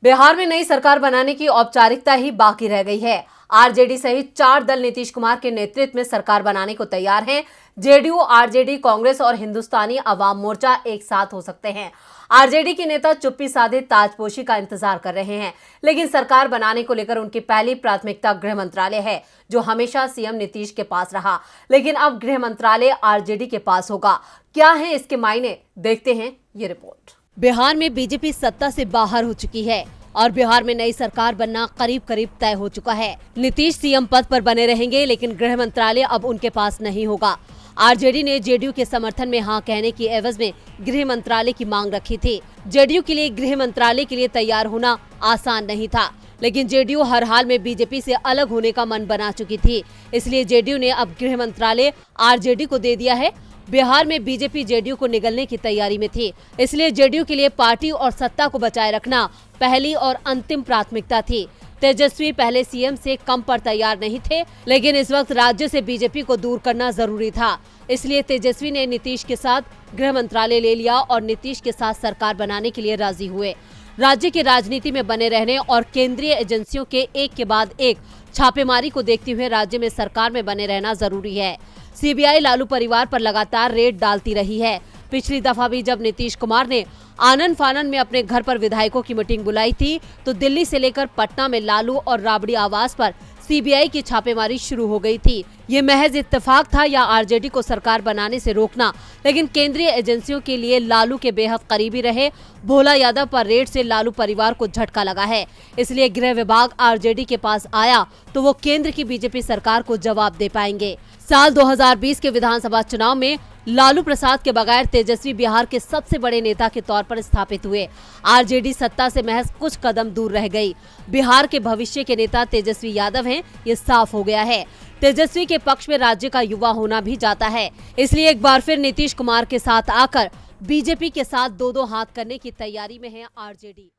बिहार में नई सरकार बनाने की औपचारिकता ही बाकी रह गई है। आरजेडी सहित 4 दल नीतीश कुमार के नेतृत्व में सरकार बनाने को तैयार हैं। जेडीयू, आरजेडी, कांग्रेस और हिंदुस्तानी अवाम मोर्चा एक साथ हो सकते हैं। आरजेडी के नेता चुप्पी साधे ताजपोशी का इंतजार कर रहे हैं, लेकिन सरकार बनाने को लेकर उनकी पहली प्राथमिकता गृह मंत्रालय है, जो हमेशा सीएम नीतीश के पास रहा। लेकिन अब गृह मंत्रालय आरजेडी के पास होगा। क्या है इसके मायने, देखते हैं ये रिपोर्ट। बिहार में बीजेपी सत्ता से बाहर हो चुकी है और बिहार में नई सरकार बनना करीब करीब तय हो चुका है। नीतीश सीएम पद पर बने रहेंगे, लेकिन गृह मंत्रालय अब उनके पास नहीं होगा। आरजेडी ने जेडीयू के समर्थन में हां कहने की एवज में गृह मंत्रालय की मांग रखी थी। जेडीयू के लिए गृह मंत्रालय के लिए तैयार होना आसान नहीं था, लेकिन जेडीयू हर हाल में बीजेपी से अलग होने का मन बना चुकी थी। इसलिए जेडीयू ने अब गृह मंत्रालय आरजेडी को दे दिया है। बिहार में बीजेपी जेडीयू को निगलने की तैयारी में थी, इसलिए जेडीयू के लिए पार्टी और सत्ता को बचाए रखना पहली और अंतिम प्राथमिकता थी। तेजस्वी पहले सीएम से कम पर तैयार नहीं थे, लेकिन इस वक्त राज्य से बीजेपी को दूर करना जरूरी था। इसलिए तेजस्वी ने नीतीश के साथ गृह मंत्रालय ले लिया और नीतीश के साथ सरकार बनाने के लिए राजी हुए। राज्य की राजनीति में बने रहने और केंद्रीय एजेंसियों के एक के बाद एक छापेमारी को देखते हुए राज्य में सरकार में बने रहना जरूरी है। सीबीआई लालू परिवार पर लगातार रेड डालती रही है। पिछली दफा भी जब नीतीश कुमार ने आनन फानन में अपने घर पर विधायकों की मीटिंग बुलाई थी, तो दिल्ली से लेकर पटना में लालू और राबड़ी आवास पर सीबीआई की छापेमारी शुरू हो गई थी। ये महज इत्तेफाक था या आरजेडी को सरकार बनाने से रोकना, लेकिन केंद्रीय एजेंसियों के लिए लालू के बेहद करीबी रहे भोला यादव पर रेड से लालू परिवार को झटका लगा है। इसलिए गृह विभाग आरजेडी के पास आया तो वो केंद्र की बीजेपी सरकार को जवाब दे पाएंगे। साल 2020 के विधानसभा चुनाव में लालू प्रसाद के बगैर तेजस्वी बिहार के सबसे बड़े नेता के तौर पर स्थापित हुए। आरजेडी सत्ता से महज कुछ कदम दूर रह गई। बिहार के भविष्य के नेता तेजस्वी यादव हैं, ये साफ हो गया है। तेजस्वी के पक्ष में राज्य का युवा होना भी जाता है, इसलिए एक बार फिर नीतीश कुमार के साथ आकर बीजेपी के साथ दो हाथ करने की तैयारी में है आरजेडी।